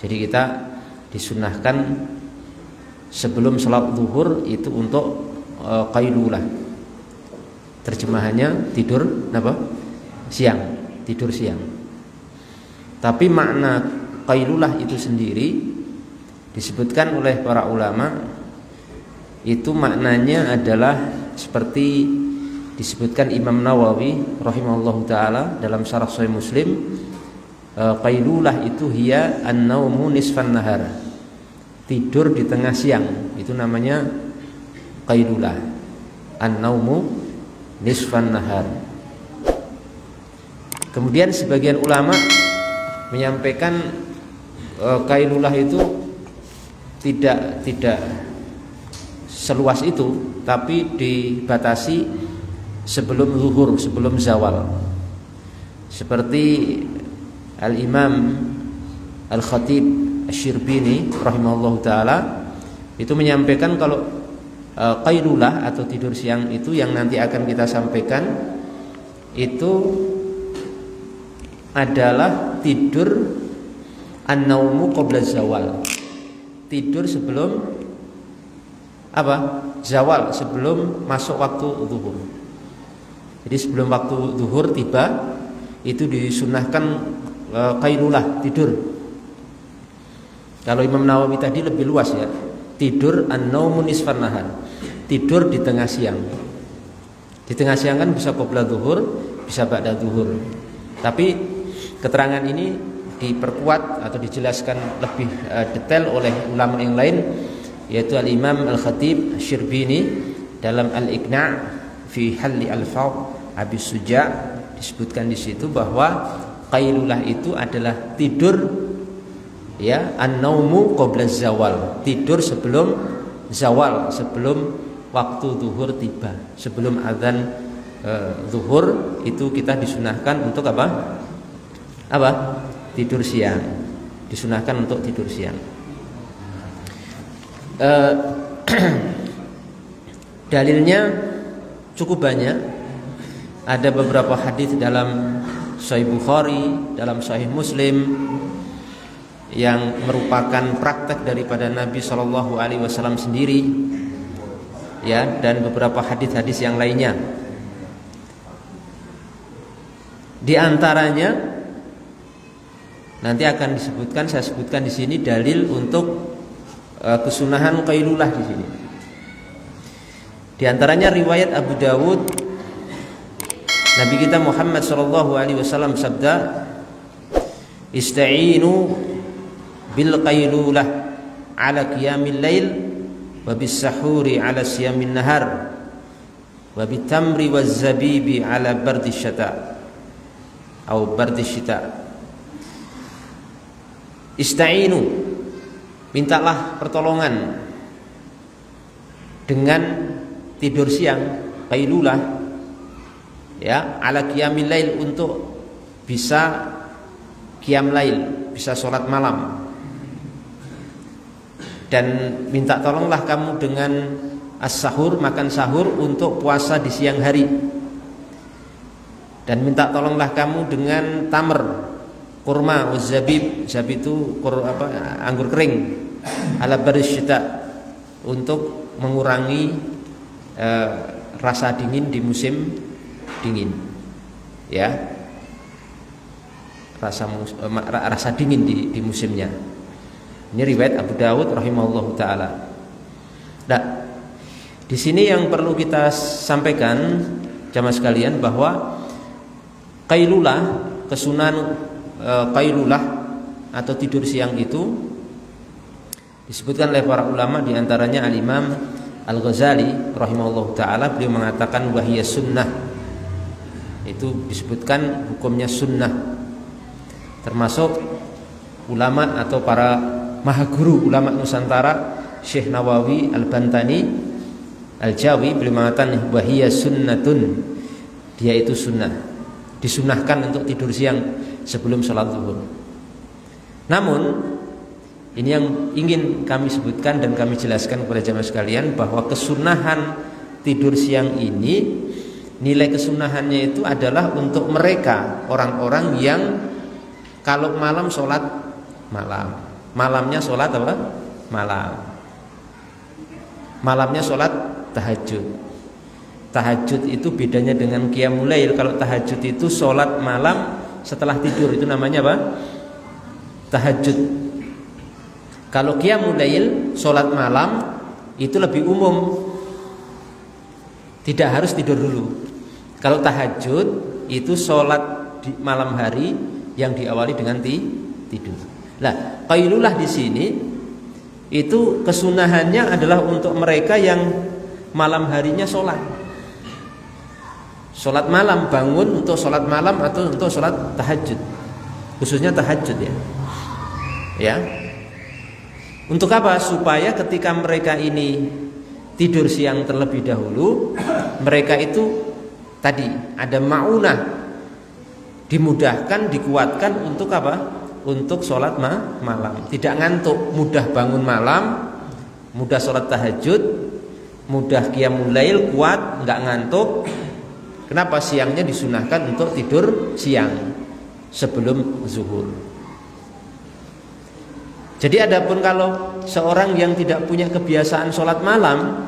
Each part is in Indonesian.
Jadi kita disunahkan sebelum sholat zuhur itu untuk qailulah. Terjemahannya tidur apa? Siang, tidur siang. Tapi makna qailulah itu sendiri disebutkan oleh para ulama, itu maknanya adalah seperti disebutkan Imam Nawawi rahimahullahu taala dalam syarah Sahih Muslim, qailulah itu hiya an-naumu nisfan nahar, tidur di tengah siang, itu namanya qailulah, an-naumu nisfan nahar. Kemudian sebagian ulama menyampaikan qailulah itu tidak seluas itu, tapi dibatasi sebelum zuhur, sebelum zawal. Seperti Al-Imam Al-Khatib Asy-Syirbini rahimahullahu taala itu menyampaikan kalau qailulah atau tidur siang itu yang nanti akan kita sampaikan itu adalah tidur an-naumu qabla zawal, tidur sebelum apa? Zawal, sebelum masuk waktu zuhur. Jadi sebelum waktu zuhur tiba itu disunahkan qailulah, tidur. Kalau Imam Nawawi tadi lebih luas ya, tidur an-naumu nisfan nahar, tidur di tengah siang. Di tengah siang kan bisa qabla zuhur, bisa ba'da zuhur. Tapi keterangan ini diperkuat atau dijelaskan lebih detail oleh ulama yang lain, yaitu Al-Imam Al-Khatib Asy-Syirbini dalam Al-Iqna' fi Halli Al-Fadh Abi Suja', disebutkan di situ bahwa qailulah itu adalah tidur ya, an-naumu qabla zawal, tidur sebelum zawal, sebelum waktu zuhur tiba, sebelum azan zuhur itu kita disunahkan untuk apa? Tidur siang. Disunahkan untuk tidur siang. Dalilnya cukup banyak. Ada beberapa hadis dalam Sahih Bukhari, dalam Sahih Muslim yang merupakan praktek daripada Nabi Shallallahu Alaihi Wasallam sendiri, ya, dan beberapa hadis-hadis yang lainnya. Di antaranya nanti akan disebutkan, saya sebutkan di sini dalil untuk kesunahan qailulah di sini. Di antaranya riwayat Abu Dawud, Nabi kita Muhammad sallallahu alaihi wasallam sabda, "Ista'inu bil qailulah ala qiyamil lail wa bis sahuri ala siyamin nahar wa bit tamri waz zabibi ala bardi syata atau bardi syita." Ista'inu, mintalah pertolongan dengan tidur siang, qailulah, ya, ala qiyamil lail, untuk bisa qiyam lail, bisa sholat malam. Dan minta tolonglah kamu dengan as-sahur, makan sahur untuk puasa di siang hari. Dan minta tolonglah kamu dengan tamr, kurma, zabib, zabib itu anggur kering, ala barsyita, untuk mengurangi rasa dingin di musim dingin, ya, rasa dingin di musimnya. Ini riwayat Abu Dawud rahimahullahu taala. Nah, di sini yang perlu kita sampaikan jamaah sekalian bahwa qailulah, kesunahan qailulah atau tidur siang itu disebutkan oleh para ulama, di antaranya Al-Imam Al-Ghazali rahimahullahu taala, beliau mengatakan wahiyya sunnah, itu disebutkan hukumnya sunnah. Termasuk ulama atau para mahaguru ulama Nusantara, Syekh Nawawi Al-Bantani Al-Jawi, beliau mengatakan wahiyya sunnatun, dia itu sunnah, disunahkan untuk tidur siang sebelum sholat zuhur. Namun ini yang ingin kami sebutkan dan kami jelaskan kepada jamaah sekalian, bahwa kesunahan tidur siang ini, nilai kesunahannya itu adalah untuk mereka orang-orang yang kalau malam sholat malam, malamnya sholat apa? Malamnya sholat tahajud. Tahajud itu bedanya dengan qiyamul lail. Kalau tahajud itu sholat malam setelah tidur, itu namanya apa? Tahajud. Kalau qiyamul lail, sholat malam itu lebih umum, tidak harus tidur dulu. Kalau tahajud itu sholat di malam hari yang diawali dengan tidur. Nah, qailulah di sini itu kesunahannya adalah untuk mereka yang malam harinya sholat malam, bangun untuk sholat malam atau untuk sholat tahajud, khususnya tahajud ya. Untuk apa? Supaya ketika mereka ini tidur siang terlebih dahulu, mereka itu tadi ada ma'unah, dimudahkan, dikuatkan untuk apa? Untuk sholat malam, tidak ngantuk, mudah bangun malam, mudah sholat tahajud, mudah qiyamul lail, kuat, nggak ngantuk. Kenapa? Siangnya disunahkan untuk tidur siang sebelum zuhur. Jadi adapun kalau seorang yang tidak punya kebiasaan sholat malam,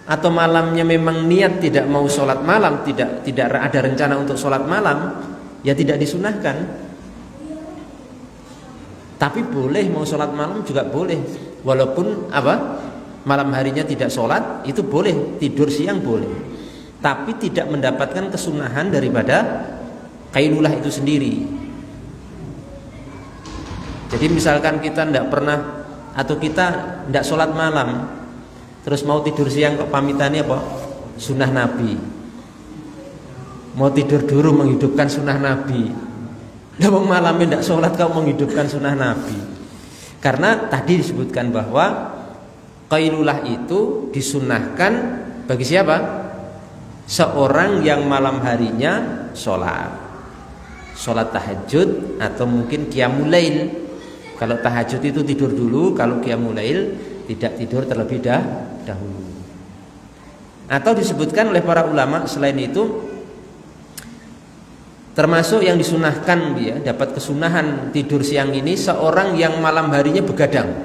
atau malamnya memang niat tidak mau sholat malam, tidak ada rencana untuk sholat malam, ya tidak disunahkan. Tapi boleh mau sholat malam juga boleh, walaupun apa, malam harinya tidak sholat, itu boleh, tidur siang boleh, tapi tidak mendapatkan kesunahan daripada qailulah itu sendiri. Jadi misalkan kita tidak pernah, atau kita tidak sholat malam, terus mau tidur siang, kok pamitannya apa? Sunnah Nabi. Mau tidur dulu menghidupkan sunnah Nabi. Nah, malamnya tidak sholat kau menghidupkan sunnah Nabi. Karena tadi disebutkan bahwa qailulah itu disunahkan bagi siapa? Seorang yang malam harinya sholat tahajud atau mungkin qiyamul lail. Kalau tahajud itu tidur dulu, kalau qiyamul lail tidak tidur terlebih dahulu. Atau disebutkan oleh para ulama selain itu, termasuk yang disunahkan ya, dapat kesunahan tidur siang ini, seorang yang malam harinya begadang,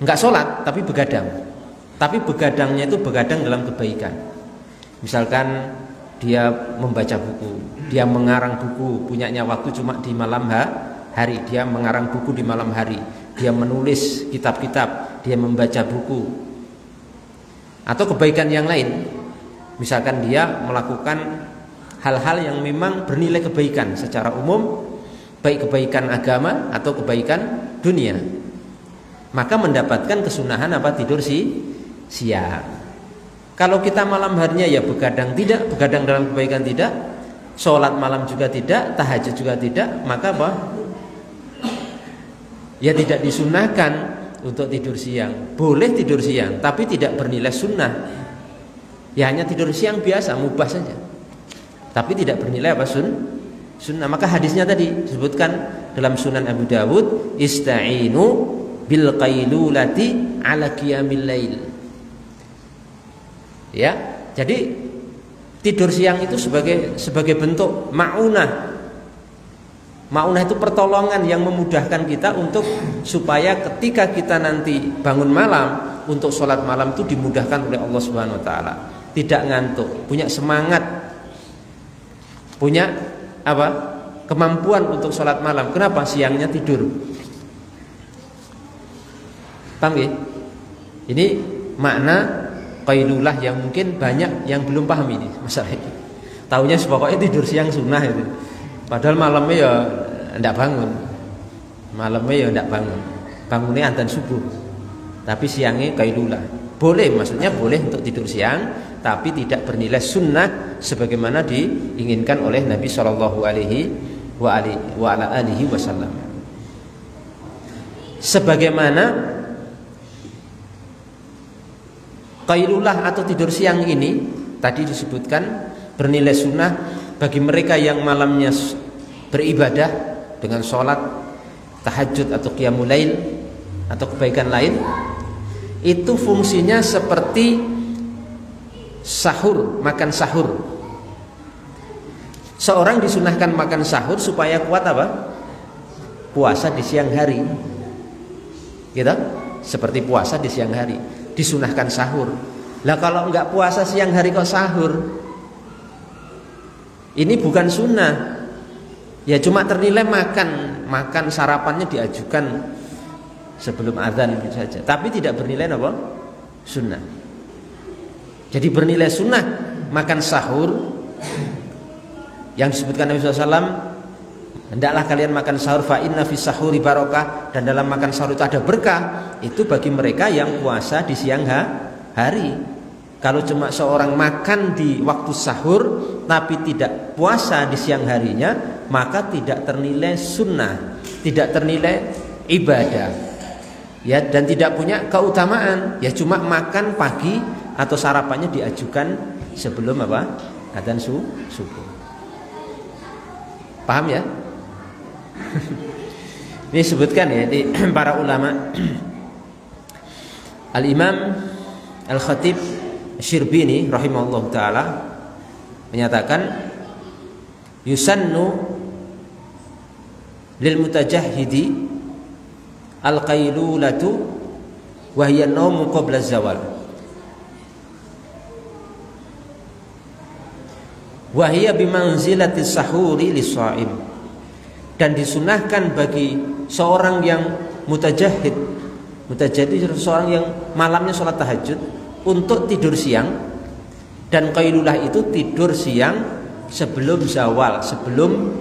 enggak sholat tapi begadang. Tapi begadangnya itu begadang dalam kebaikan. Misalkan dia membaca buku, dia mengarang buku, punyanya waktu cuma di malam hari, dia mengarang buku di malam hari, dia menulis kitab-kitab, dia membaca buku. Atau kebaikan yang lain, misalkan dia melakukan hal-hal yang memang bernilai kebaikan secara umum, baik kebaikan agama atau kebaikan dunia, maka mendapatkan kesunahan apa? Tidur siang. Kalau kita malam harinya ya begadang, tidak begadang dalam kebaikan, tidak sholat malam juga tidak, tahajud juga tidak, maka apa? Ya tidak disunahkan untuk tidur siang. Boleh tidur siang, tapi tidak bernilai sunnah. Ya hanya tidur siang biasa, mubah saja, tapi tidak bernilai apa? Sunnah. Maka hadisnya tadi disebutkan dalam Sunan Abu Dawud, ista'inu bil qailulati ala qiyamil lail. Ya, jadi tidur siang itu sebagai bentuk ma'unah. Ma'unah itu pertolongan yang memudahkan kita untuk supaya ketika kita nanti bangun malam untuk sholat malam itu dimudahkan oleh Allah Subhanahu Wa Taala. Tidak ngantuk, punya semangat, punya apa? Kemampuan untuk sholat malam. Kenapa? Siangnya tidur. Paham ya? Ini makna qailulah yang mungkin banyak yang belum paham ini masalah ini. Taunya pokoknya tidur siang sunnah itu. Padahal malamnya ya tidak bangun. Malamnya ya tidak bangun. Bangunnya adzan subuh. Tapi siangnya qailulah. Boleh, maksudnya boleh untuk tidur siang, tapi tidak bernilai sunnah sebagaimana diinginkan oleh Nabi Shallallahu Alaihi Wasallam. Sebagaimana qailulah atau tidur siang ini tadi disebutkan bernilai sunnah bagi mereka yang malamnya beribadah dengan sholat tahajud atau qiyamul lail atau kebaikan lain. Itu fungsinya seperti sahur, makan sahur. Seorang disunahkan makan sahur supaya kuat apa? puasa di siang hari, gitu, seperti puasa di siang hari, disunahkan sahur. Lah kalau enggak puasa siang hari kok sahur, ini bukan sunnah, ya cuma ternilai makan sarapannya diajukan sebelum azan saja, tapi tidak bernilai apa? Sunnah. Jadi bernilai sunnah makan sahur yang disebutkan Nabi SAW, hendaklah kalian makan sahur fa inna fi sahuri barokah, dan dalam makan sahur itu ada berkah. Itu bagi mereka yang puasa di siang hari. Kalau cuma seorang makan di waktu sahur tapi tidak puasa di siang harinya, maka tidak ternilai sunnah, tidak ternilai ibadah, ya, dan tidak punya keutamaan. Ya cuma makan pagi atau sarapannya diajukan sebelum apa? Adzan subuh. Paham ya? Ini sebutkan ya di para ulama. Al-Imam Al-Khatib Syirbini rahimahullah ta'ala menyatakan, yusannu lil mutajahhidi al-qailulatu wa hiya an-nawmu qabla az-zawal wa hiya bimanzilati sahuri lis-shaim. Dan disunahkan bagi seorang yang mutajahid seorang yang malamnya sholat tahajud untuk tidur siang, dan qailulah itu tidur siang sebelum zawal, sebelum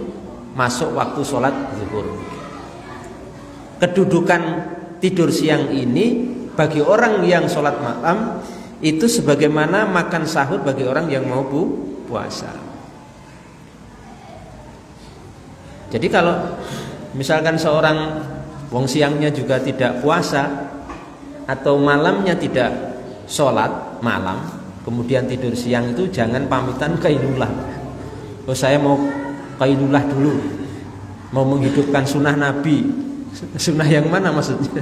masuk waktu sholat zuhur. Kedudukan tidur siang ini bagi orang yang sholat malam itu sebagaimana makan sahur bagi orang yang mau puasa. Jadi kalau misalkan seorang wong siangnya juga tidak puasa atau malamnya tidak sholat malam, kemudian tidur siang, itu jangan pamitan qailulah. Oh saya mau qailulah dulu, mau menghidupkan sunnah Nabi. Sunnah yang mana maksudnya?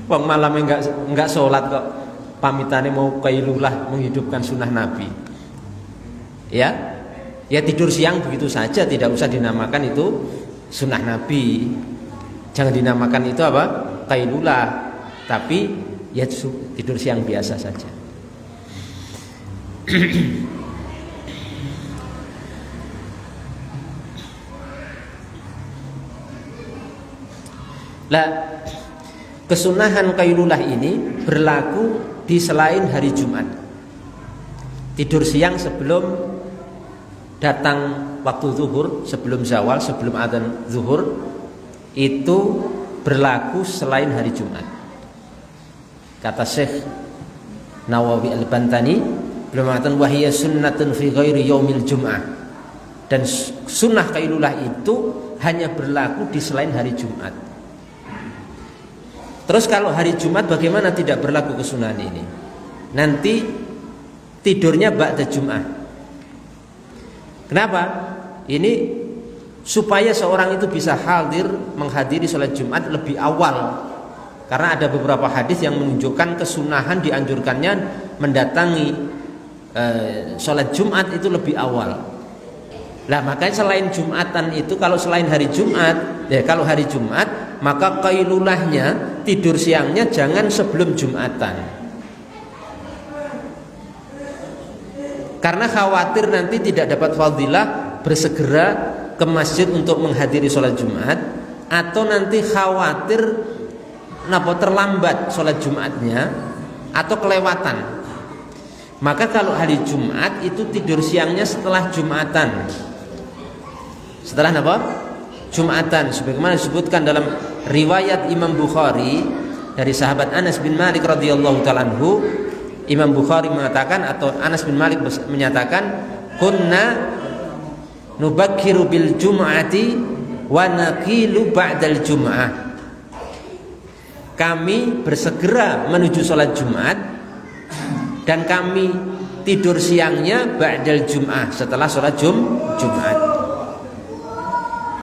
Wong malamnya enggak sholat kok pamitannya mau qailulah, menghidupkan sunnah Nabi. Ya tidur siang begitu saja, tidak usah dinamakan itu sunnah Nabi. Jangan dinamakan itu apa? Qailulah. Tapi ya tidur siang biasa saja. Lah, kesunahan qailulah ini berlaku di selain hari Jumat. Tidur siang sebelum datang waktu zuhur, sebelum zawal, sebelum adzan zuhur, itu berlaku selain hari Jumat. Kata Syekh Nawawi Al-Bantani, beliau mengatakan wahiyya sunnatun fi ghairi yaumil jum'ah, dan sunnah qailulah itu hanya berlaku di selain hari Jumat. Terus kalau hari Jumat bagaimana tidak berlaku kesunahan ini? Nanti tidurnya ba'da Jum'ah. Kenapa? Ini supaya seorang itu bisa menghadiri sholat Jumat lebih awal. Karena ada beberapa hadis yang menunjukkan kesunahan dianjurkannya mendatangi sholat Jumat itu lebih awal. Nah makanya selain Jumatan itu, kalau selain hari Jumat, ya kalau hari Jumat maka qailulahnya, tidur siangnya jangan sebelum Jumatan. Karena khawatir nanti tidak dapat fadilah bersegera ke masjid untuk menghadiri sholat Jumat, atau nanti khawatir terlambat sholat Jumatnya atau kelewatan. Maka kalau hari Jumat itu tidur siangnya setelah Jumatan. Setelah apa? Jumatan. Sebagaimana disebutkan dalam riwayat Imam Bukhari dari sahabat Anas bin Malik radhiyallahu ta'ala anhu, Imam Bukhari mengatakan, atau Anas bin Malik menyatakan, kunna nubakkiru bil jum'ati wa naqilu ba'dal jum'ah. Kami bersegera menuju sholat Jumat dan kami tidur siangnya ba'dal jum'ah, setelah sholat Jumat.